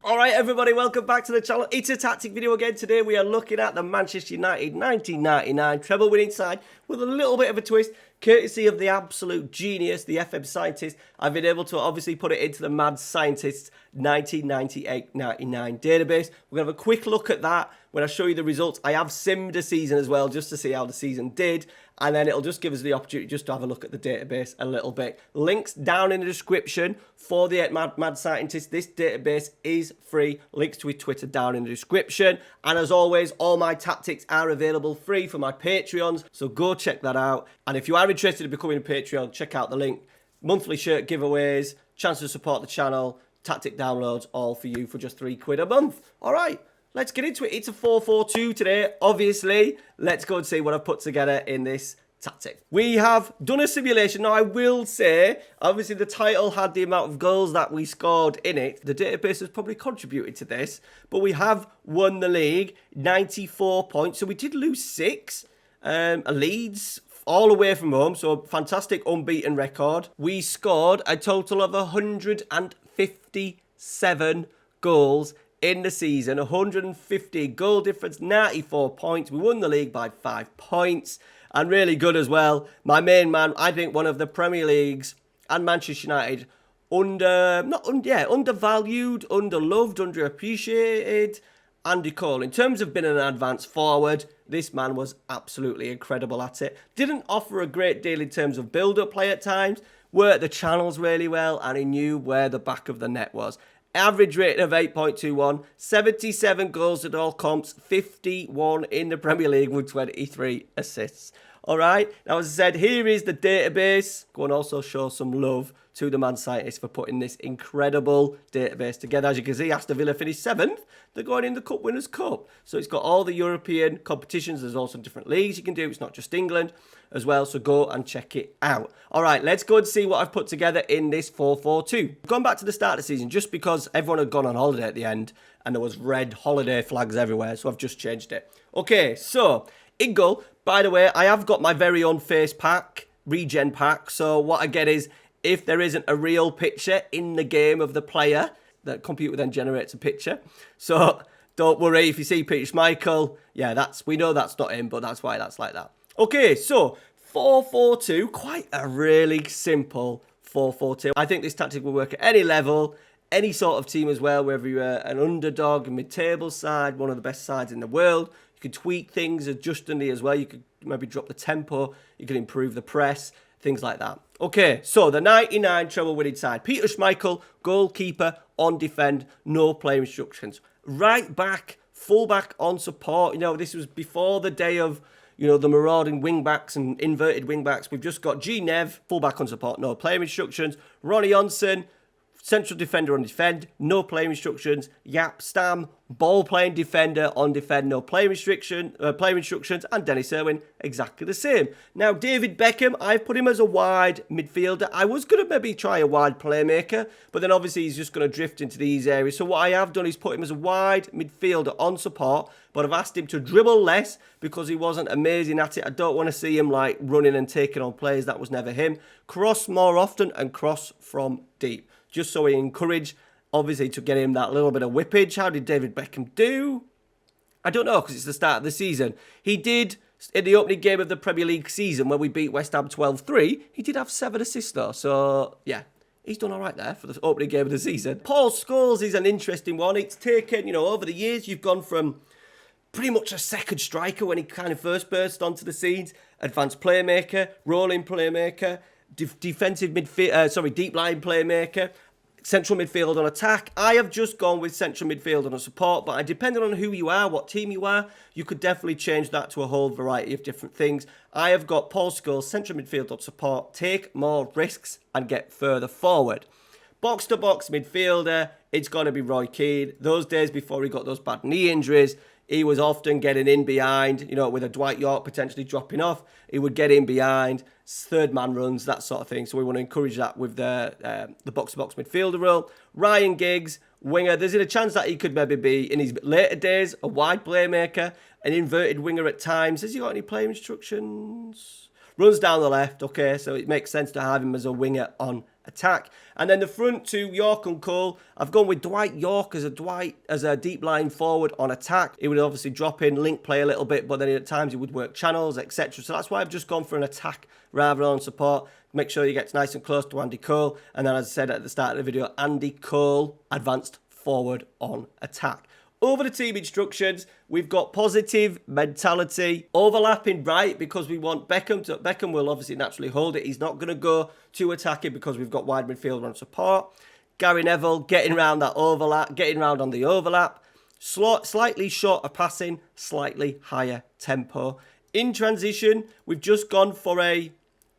Alright everybody, welcome back to the channel. It's a tactic video again. Today we are looking at the Manchester United 1999 treble winning side with a little bit of a twist. Courtesy of the absolute genius, the FM scientist, I've been able to obviously put it into the mad scientists 1998-99 database. We're going to have a quick look at that when I show you the results. I have simmed a season as well just to see how the season did. And then it'll just give us the opportunity just to have a look at the database a little bit. Links down in the description for the mad scientist. This database is free. Links to his Twitter down in the description. And as always, all my tactics are available free for my Patreons. So go check that out. And if you are interested in becoming a Patreon, check out the link. Monthly shirt giveaways, chance to support the channel, tactic downloads, all for you for just £3 a month. All right. Let's get into it. It's a 4-4-2 today, obviously. Let's go and see what I've put together in this tactic. We have done a simulation. Now, I will say, obviously, the title had the amount of goals that we scored in it. The database has probably contributed to this, but we have won the league, 94 points. So we did lose 6. Leeds, all away from home, so fantastic unbeaten record. We scored a total of 157 goals in the season, 150 goal difference, 94 points. We won the league by 5 points, and really good as well. My main man, I think one of the Premier League's and Manchester United undervalued, underloved, underappreciated, Andy Cole. In terms of being an advanced forward, this man was absolutely incredible at it. Didn't offer a great deal in terms of build-up play at times, worked the channels really well, and he knew where the back of the net was. Average rating of 8.21, 77 goals at all comps, 51 in the Premier League with 23 assists. All right, now as I said, here is the database. Go and also show some love to the Man Scientist for putting this incredible database together. As you can see, Aston Villa finished 7th. They're going in the Cup Winners' Cup. So it's got all the European competitions. There's also different leagues you can do. It's not just England as well. So go and check it out. All right, let's go and see what I've put together in this 4-4-2. Gone back to the start of the season just because everyone had gone on holiday at the end and there was red holiday flags everywhere. So I've just changed it. Okay, so in goal, by the way, I have got my very own face pack, regen pack. So what I get is, if there isn't a real picture in the game of the player, the computer then generates a picture. So don't worry if you see Peter Schmeichel. Yeah, we know that's not him, but that's why that's like that. Okay, so 4-4-2, quite a really simple 4-4-2. I think this tactic will work at any level, any sort of team as well, whether you're an underdog, a mid-table side, one of the best sides in the world. You can tweak things adjustingly as well. You could maybe drop the tempo. You can improve the press. Things like that. Okay, so the 99 treble winning side. Peter Schmeichel, goalkeeper, on defend, no player instructions. Right back, full back on support. You know, this was before the day of, you know, the marauding wing backs and inverted wing backs. We've just got G. Nev, full back on support, no player instructions. Ronnie Johnson, central defender on defend, no player instructions. Yap Stam, ball playing defender on defend, no player instructions. And Dennis Irwin, exactly the same. Now, David Beckham, I've put him as a wide midfielder. I was going to maybe try a wide playmaker, but then obviously he's just going to drift into these areas. So what I have done is put him as a wide midfielder on support, but I've asked him to dribble less because he wasn't amazing at it. I don't want to see him like running and taking on players. That was never him. Cross more often and cross from deep, just so we encourage, obviously, to get him that little bit of whippage. How did David Beckham do? I don't know, because it's the start of the season. He did, in the opening game of the Premier League season, when we beat West Ham 12-3, he did have 7 assists, though. So, yeah, he's done all right there for the opening game of the season. Paul Scholes is an interesting one. It's taken, you know, over the years, you've gone from pretty much a second striker when he kind of first burst onto the scenes, advanced playmaker, rolling playmaker, defensive midfield, deep line playmaker, central midfield on attack. I have just gone with central midfield on support, but depending on who you are, what team you are, you could definitely change that to a whole variety of different things. I have got Paul Scholes, central midfield on support, take more risks and get further forward. Box to box midfielder, it's going to be Roy Keane. Those days before he got those bad knee injuries, he was often getting in behind, you know, with a Dwight York potentially dropping off. He would get in behind, third man runs, that sort of thing. So we want to encourage that with the box-to-box midfielder role. Ryan Giggs, winger. There's a chance that he could maybe be, in his later days, a wide playmaker, an inverted winger at times. Has he got any player instructions? Runs down the left, okay, so it makes sense to have him as a winger on attack. And then the front two, York and Cole, I've gone with Dwight York as a deep line forward on attack. He would obviously drop in, link play a little bit, but then at times he would work channels, etc. So that's why I've just gone for an attack rather than support. Make sure he gets nice and close to Andy Cole. And then, as I said at the start of the video, Andy Cole advanced forward on attack. Over the team instructions, we've got positive mentality, overlapping right because we want Beckham will obviously naturally hold it. He's not going to go to attacking because we've got wide midfield on support. Gary Neville getting around that overlap, getting around on the overlap. Slightly shorter passing, slightly higher tempo. In transition, we've just gone for a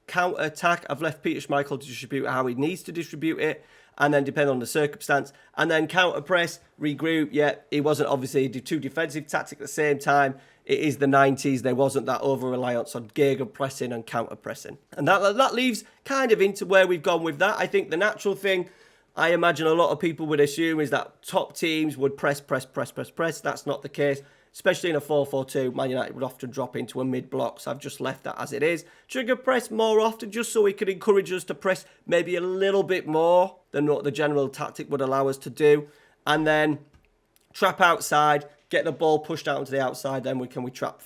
counter attack. I've left Peter Schmeichel to distribute how he needs to distribute it. And then depending on the circumstance. And then counter press, regroup. Yeah, he wasn't obviously too defensive tactic at the same time. It is the 90s. There wasn't that over-reliance on Gegen pressing and counter pressing. And that leaves kind of into where we've gone with that. I think the natural thing, I imagine a lot of people would assume, is that top teams would press. That's not the case. Especially in a 4-4-2, Man United would often drop into a mid-block, so I've just left that as it is. Trigger press more often, just so we could encourage us to press maybe a little bit more than what the general tactic would allow us to do. And then trap outside, get the ball pushed out onto the outside, then we trap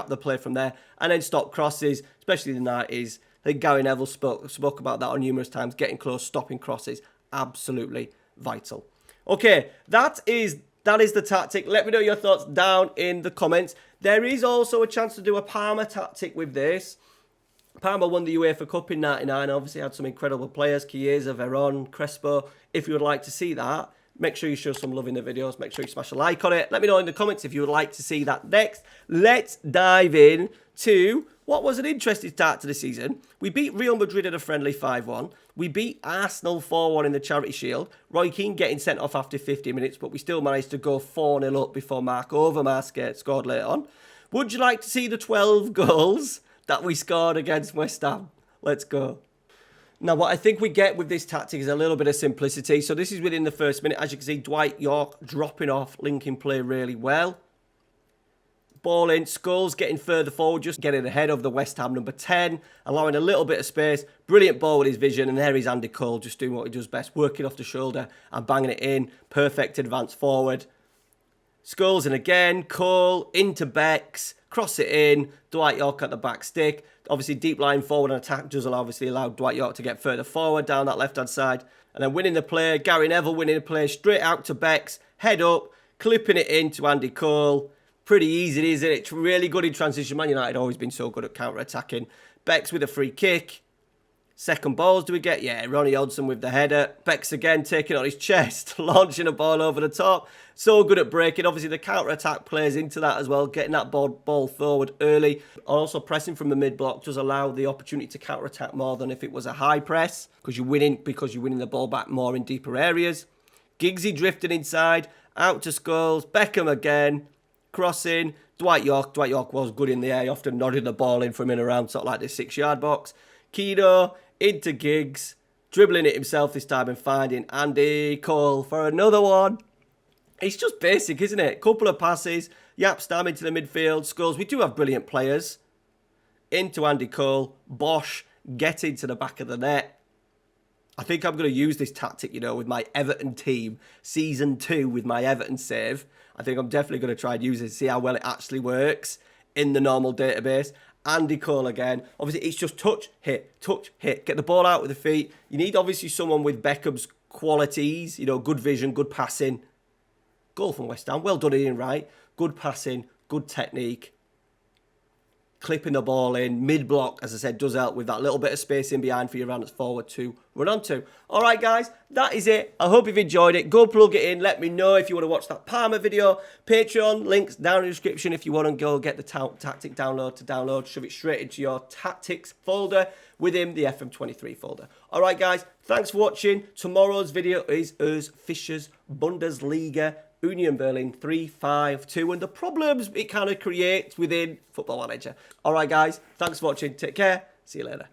the play from there. And then stop crosses, especially the 90s. I think Gary Neville spoke about that on numerous times. Getting close, stopping crosses, absolutely vital. Okay, that is the tactic. Let me know your thoughts down in the comments. There is also a chance to do a Parma tactic with this. Parma won the UEFA Cup in '99. Obviously had some incredible players. Chiesa, Veron, Crespo. If you would like to see that, make sure you show some love in the videos. Make sure you smash a like on it. Let me know in the comments if you would like to see that next. Let's dive in to what was an interesting start to the season. We beat Real Madrid at a friendly 5-1. We beat Arsenal 4-1 in the Charity Shield. Roy Keane getting sent off after 50 minutes, but we still managed to go 4-0 up before Mark Overmars scored later on. Would you like to see the 12 goals that we scored against West Ham? Let's go. Now, what I think we get with this tactic is a little bit of simplicity. So this is within the first minute. As you can see, Dwight York dropping off, linking play really well. Ball in, Scholes getting further forward, just getting ahead of the West Ham number 10, allowing a little bit of space. Brilliant ball with his vision, and there is Andy Cole just doing what he does best, working off the shoulder and banging it in. Perfect advance forward. Scholes in again, Cole into Becks, cross it in, Dwight York at the back stick. Obviously, deep line forward and attack does obviously allow Dwight York to get further forward down that left-hand side. And then winning the play, Gary Neville winning the play, straight out to Becks, head up, clipping it into Andy Cole. Pretty easy, isn't it? It's really good in transition. Man United always been so good at counter-attacking. Becks with a free kick. Second balls do we get? Yeah, Ronnie Hodgson with the header. Becks again taking on his chest, launching a ball over the top. So good at breaking. Obviously, the counter-attack plays into that as well, getting that ball forward early. Also, pressing from the mid-block does allow the opportunity to counter-attack more than if it was a high press, because you're winning the ball back more in deeper areas. Giggsy drifting inside, out to Scholes. Beckham again. Crossing, Dwight York was good in the air, often nodding the ball in from in around sort of like the 6-yard box. Keano into Giggs, dribbling it himself this time and finding Andy Cole for another one. It's just basic, isn't it? Couple of passes, Yap Stam into the midfield, Scholes. We do have brilliant players. Into Andy Cole, Bosch getting to the back of the net. I think I'm going to use this tactic, with my Everton team. Season 2 with my Everton save. I think I'm definitely going to try and use it to see how well it actually works in the normal database. Andy Cole again. Obviously, it's just touch, hit. Get the ball out with the feet. You need, obviously, someone with Beckham's qualities. Good vision, good passing. Goal from West Ham. Well done, Ian Wright. Good passing, good technique. Clipping the ball in, mid-block, as I said, does help with that little bit of space in behind for your runners forward to run onto. All right, guys, that is it. I hope you've enjoyed it. Go plug it in. Let me know if you want to watch that Parma video. Patreon, links down in the description if you want to go get the tactic download. Shove it straight into your tactics folder within the FM23 folder. All right, guys, thanks for watching. Tomorrow's video is Urs Fischer's Bundesliga Union Berlin 3-5-2 and the problems it kind of creates within Football Manager. All right, guys, thanks for watching. Take care. See you later.